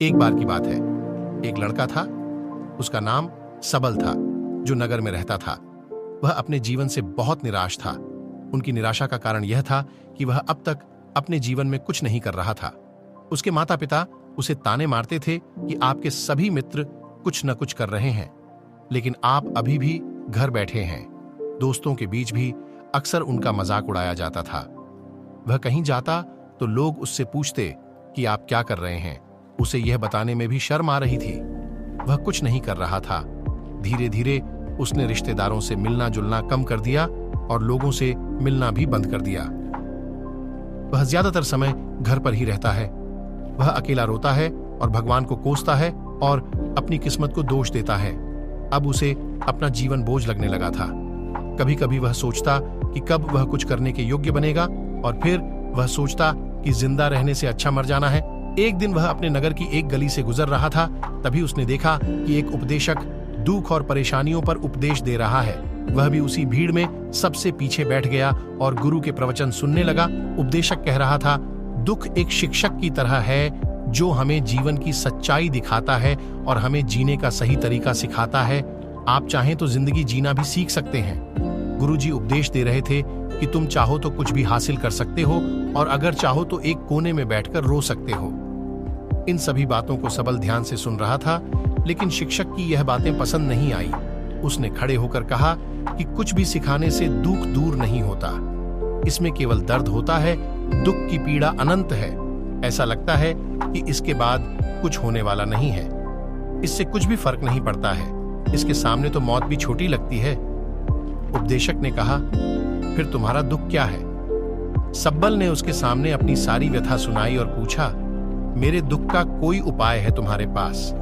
एक बार की बात है, एक लड़का था। उसका नाम सबल था, जो नगर में रहता था। वह अपने जीवन से बहुत निराश था। उनकी निराशा का कारण यह था कि वह अब तक अपने जीवन में कुछ नहीं कर रहा था। उसके माता पिता उसे ताने मारते थे कि आपके सभी मित्र कुछ न कुछ कर रहे हैं, लेकिन आप अभी भी घर बैठे हैं। दोस्तों के बीच भी अक्सर उनका मजाक उड़ाया जाता था। वह कहीं जाता तो लोग उससे पूछते कि आप क्या कर रहे हैं। उसे यह बताने में भी शर्म आ रही थी। वह कुछ नहीं कर रहा था। धीरे धीरे उसने रिश्तेदारों से मिलना जुलना कम कर दिया और लोगों से मिलना भी बंद कर दिया। वह ज्यादातर समय घर पर ही रहता है। वह अकेला रोता है और भगवान को कोसता है और अपनी किस्मत को दोष देता है। अब उसे अपना जीवन बोझ लगने लगा था। कभी कभी वह सोचता कि कब वह कुछ करने के योग्य बनेगा, और फिर वह सोचता कि जिंदा रहने से अच्छा मर जाना है। एक दिन वह अपने नगर की एक गली से गुजर रहा था। तभी उसने देखा कि एक उपदेशक दुख और परेशानियों पर उपदेश दे रहा है। वह भी उसी भीड़ में सबसे पीछे बैठ गया और गुरु के प्रवचन सुनने लगा। उपदेशक कह रहा था, दुख एक शिक्षक की तरह है जो हमें जीवन की सच्चाई दिखाता है और हमें जीने का सही तरीका सिखाता है। आप चाहें तो जिंदगी जीना भी सीख सकते हैं। गुरुजी उपदेश दे रहे थे कि तुम चाहो तो कुछ भी हासिल कर सकते हो, और अगर चाहो तो एक कोने में बैठकर रो सकते हो। इन सभी बातों को सबल ध्यान से सुन रहा था, लेकिन शिक्षक की यह बातें पसंद नहीं आई। उसने खड़े होकर कहा कि कुछ भी सिखाने से दुख दूर नहीं होता। इसमें केवल दर्द होता है। दुख की पीड़ा अनंत है। ऐसा लगता है कि इसके बाद कुछ होने वाला नहीं है। इससे कुछ भी फर्क नहीं पड़ता है। इसके सामने तो मौत भी छोटी लगती है। उपदेशक ने कहा, फिर तुम्हारा दुख क्या है? सबल ने उसके सामने अपनी सारी व्यथा सुनाई और पूछा, मेरे दुख का कोई उपाय है तुम्हारे पास?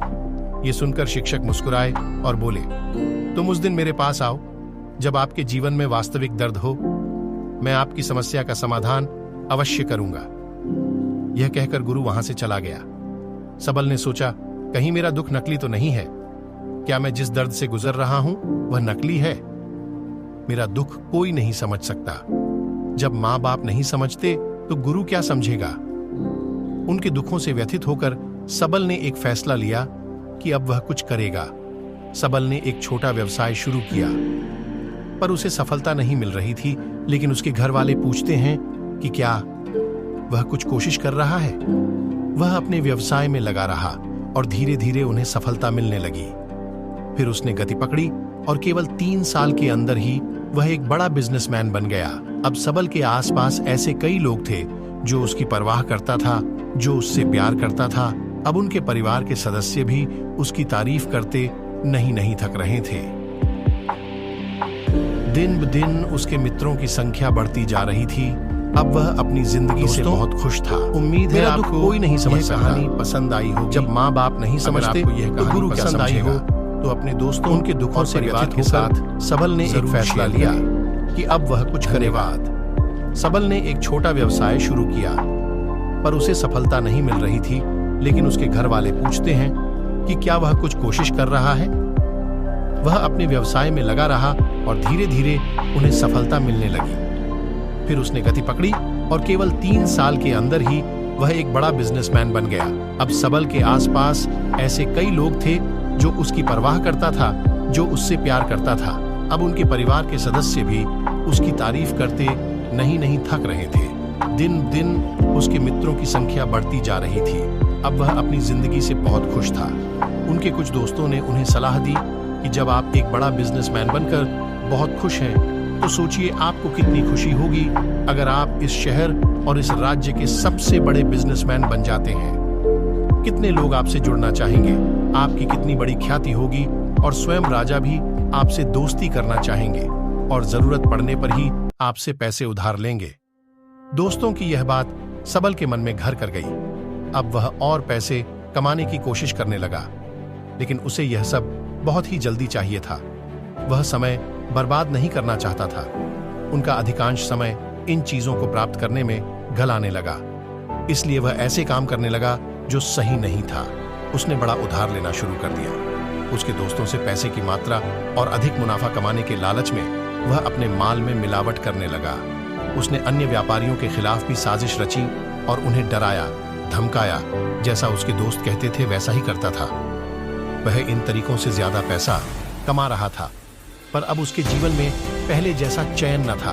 ये सुनकर शिक्षक मुस्कुराए और बोले, तुम उस दिन मेरे पास आओ जब आपके जीवन में वास्तविक दर्द हो। मैं आपकी समस्या का समाधान अवश्य करूंगा। यह कहकर गुरु वहां से चला गया। सबल ने सोचा, कहीं मेरा दुख नकली तो नहीं है? क्या मैं जिस दर्द से गुजर रहा हूं वह नकली है? मेरा दुख कोई नहीं समझ सकता। जब माँ बाप नहीं समझते तो गुरु क्या समझेगा? उनके दुखों से व्यथित होकर सबल ने एक फैसला लिया कि अब वह कुछ करेगा। सबल ने एक छोटा व्यवसाय शुरू किया, पर उसे सफलता नहीं मिल रही थी। लेकिन उसके घर वाले पूछते हैं कि क्या वह कुछ कोशिश कर रहा है? वह अपने व्यवसाय में लगा रहा और धीरे धीरे उन्हें सफलता मिलने लगी। फिर उसने गति पकड़ी और केवल 3 साल के अंदर ही वह एक बड़ा बिजनेसमैन बन गया। अब सबल के आसपास ऐसे कई लोग थे जो उसकी परवाह करता था, जो उससे प्यार करता था। अब उनके परिवार के सदस्य भी उसकी तारीफ करते नहीं थक रहे थे। दिन ब दिन उसके मित्रों की संख्या बढ़ती जा रही थी। अब वह अपनी जिंदगी से बहुत खुश था। उम्मीद है आपको कोई नहीं समझ कहानी पसंद आई हो। जब माँ बाप नहीं समझते तो गुरु पसंद आई हो तो अपने दोस्तों उनके दुखों से व्यथित होकर सबल ने एक फैसला लिया कि अब वह कुछ करेगा। सबल ने एक छोटा व्यवसाय शुरू किया, पर उसे सफलता नहीं मिल रही थी। लेकिन उसके घर वाले पूछते हैं कि क्या वह कुछ कोशिश कर रहा है? वह अपने व्यवसाय में लगा रहा और धीरे धीरे उन्हें सफलता मिलने लगी। फिर उसने गति पकड़ी और केवल 3 साल के अंदर ही वह एक बड़ा बिजनेसमैन बन गया। अब सबल के आसपास ऐसे कई लोग थे जो उसकी परवाह करता था, जो उससे प्यार करता था। अब उनके परिवार के सदस्य भी उसकी तारीफ करते नहीं थक रहे थे। दिन दिन उसके मित्रों की संख्या बढ़ती जा रही थी। अब वह अपनी जिंदगी से बहुत खुश था। उनके कुछ दोस्तों ने उन्हें सलाह दी कि जब आप एक बड़ा बिजनेसमैन बनकर बहुत खुश हैं, तो सोचिए आपको कितनी खुशी होगी अगर आप इस शहर और इस राज्य के सबसे बड़े बिजनेसमैन बन जाते हैं। कितने लोग आपसे जुड़ना चाहेंगे, आपकी कितनी बड़ी ख्याति होगी, और स्वयं राजा भी आपसे दोस्ती करना चाहेंगे और जरूरत पड़ने पर ही आपसे पैसे उधार लेंगे। दोस्तों की यह बात सबल के मन में घर कर गई। अब वह और पैसे कमाने की कोशिश करने लगा, लेकिन उसे यह सब बहुत ही जल्दी चाहिए था। वह समय बर्बाद नहीं करना चाहता था। उनका अधिकांश समय इन चीजों को प्राप्त करने में गलाने लगा। इसलिए वह ऐसे काम करने लगा जो सही नहीं था। उसने बड़ा उधार लेना शुरू कर दिया। उसके दोस्तों से पैसे की मात्रा और अधिक मुनाफा कमाने के लालच में वह अपने माल में मिलावट करने लगा। उसने अन्य व्यापारियों के खिलाफ भी साजिश रची और उन्हें डराया, धमकाया, जैसा उसके दोस्त कहते थे वैसा ही करता था। वह इन तरीकों से ज्यादा पैसा कमा रहा था, पर अब उसके जीवन में पहले जैसा चैन न था।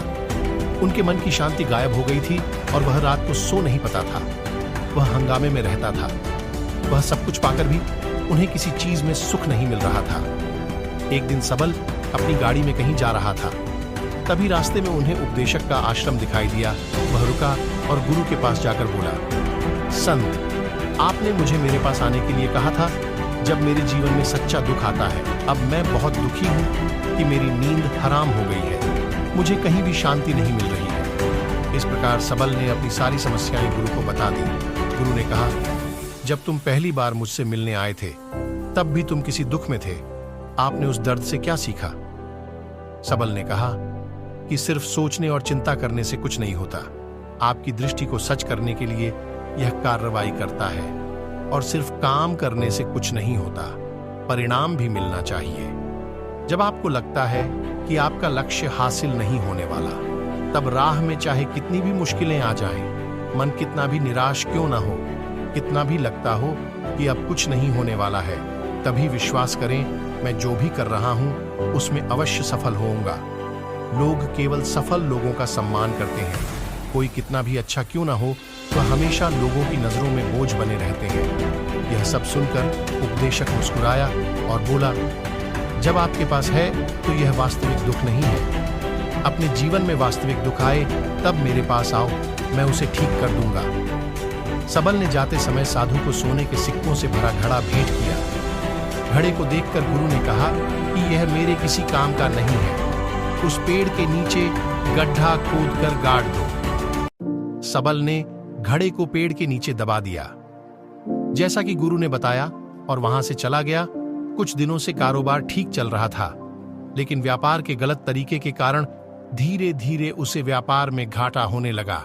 उनके मन की शांति गायब हो गई थी और वह रात को सो नहीं पाता था। वह हंगामे में रहता था। वह सब कुछ पाकर भी उन्हें किसी चीज में सुख नहीं मिल रहा था। एक दिन सबल अपनी गाड़ी में कहीं जा रहा था। तभी रास्ते में उन्हें उपदेशक का आश्रम दिखाई दिया। वह रुका और गुरु के पास जाकर बोला, संत, आपने मुझे मेरे पास आने के लिए कहा था जब मेरे जीवन में सच्चा दुख आता है। अब मैं बहुत दुखी हूँ कि मेरी नींद हराम हो गई है। मुझे कहीं भी शांति नहीं मिल रही है। इस प्रकार सबल ने अपनी सारी समस्याएं गुरु को बता दी। गुरु ने कहा, जब तुम पहली बार मुझसे मिलने आए थे तब भी तुम किसी दुख में थे। आपने उस दर्द से क्या सीखा? सबल ने कहा कि सिर्फ सोचने और चिंता करने से कुछ नहीं होता। आपकी दृष्टि को सच करने के लिए यह कार्रवाई करता है, और सिर्फ काम करने से कुछ नहीं होता, परिणाम भी मिलना चाहिए। जब आपको लगता है कि आपका लक्ष्य हासिल नहीं होने वाला, तब राह में चाहे कितनी भी मुश्किलें आ जाएं, मन कितना भी निराश क्यों ना हो, कितना भी लगता हो कि अब कुछ नहीं होने वाला है, तभी विश्वास करें, मैं जो भी कर रहा हूं उसमें अवश्य सफल होऊंगा। लोग केवल सफल लोगों का सम्मान करते हैं। कोई कितना भी अच्छा क्यों ना हो, वह हमेशा लोगों की नजरों में बोझ बने रहते हैं। यह सब सुनकर उपदेशक मुस्कुराया और बोला, जब आपके पास है तो यह वास्तविक दुख नहीं है। अपने जीवन में वास्तविक दुख आए तब मेरे पास आओ, मैं उसे ठीक कर दूंगा। सबल ने जाते समय साधु को सोने के सिक्कों से भरा घड़ा भेंट किया। घड़े को देखकर गुरु ने कहा कि यह मेरे किसी काम का नहीं है। उस पेड़ के नीचे गड्ढा खोदकर गाड़ दो। सबल ने घड़े को पेड़ के नीचे दबा दिया, जैसा कि गुरु ने बताया, और वहां से चला गया। कुछ दिनों से कारोबार ठीक चल रहा था, लेकिन व्यापार के गलत तरीके के कारण धीरे धीरे उसे व्यापार में घाटा होने लगा।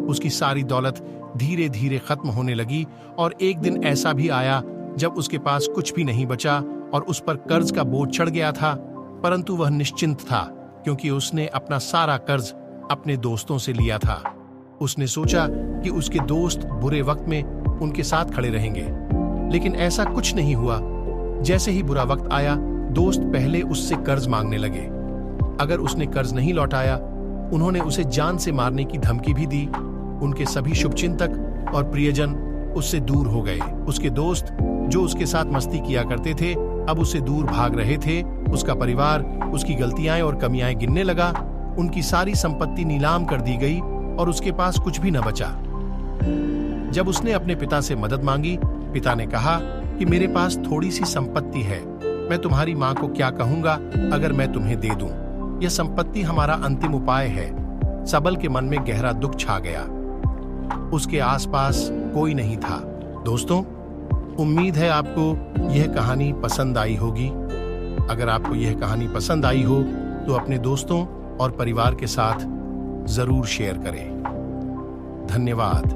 उसकी सारी दौलत धीरे धीरे खत्म होने लगी, और एक दिन ऐसा भी आया जब उसके पास कुछ भी नहीं बचा और उस पर कर्ज का बोझ चढ़ गया था। परंतु वह निश्चिंत था, क्योंकि उसने अपना सारा कर्ज अपने दोस्तों से लिया था। उसने सोचा कि उसके दोस्त बुरे वक्त में उनके साथ खड़े रहेंगे, लेकिन ऐसा कुछ नहीं हुआ। जैसे ही बुरा वक्त आया, दोस्त पहले उससे कर्ज मांगने लगे। अगर उसने कर्ज नहीं लौटाया, उन्होंने उसे जान से मारने की धमकी भी दी। उनके सभी शुभचिंतक और प्रियजन उससे दूर हो गए। उसके दोस्त जो उसके साथ मस्ती किया करते थे, अब उससे दूर भाग रहे थे। उसका परिवार उसकी गलतियां और कमियां गिनने लगा। उनकी सारी संपत्ति नीलाम कर दी गई और उसके पास कुछ भी न बचा। जब उसने अपने पिता से मदद मांगी, पिता ने कहा कि मेरे पास थोड़ी सी संपत्ति है, मैं तुम्हारी मां को क्या कहूंगा अगर मैं तुम्हें दे दूं। यह संपत्ति हमारा अंतिम उपाय है। सबल के मन में गहरा दुख छा गया। उसके आसपास कोई नहीं था। दोस्तों, उम्मीद है आपको यह कहानी पसंद आई होगी। अगर आपको यह कहानी पसंद आई हो तो अपने दोस्तों और परिवार के साथ जरूर शेयर करें। धन्यवाद।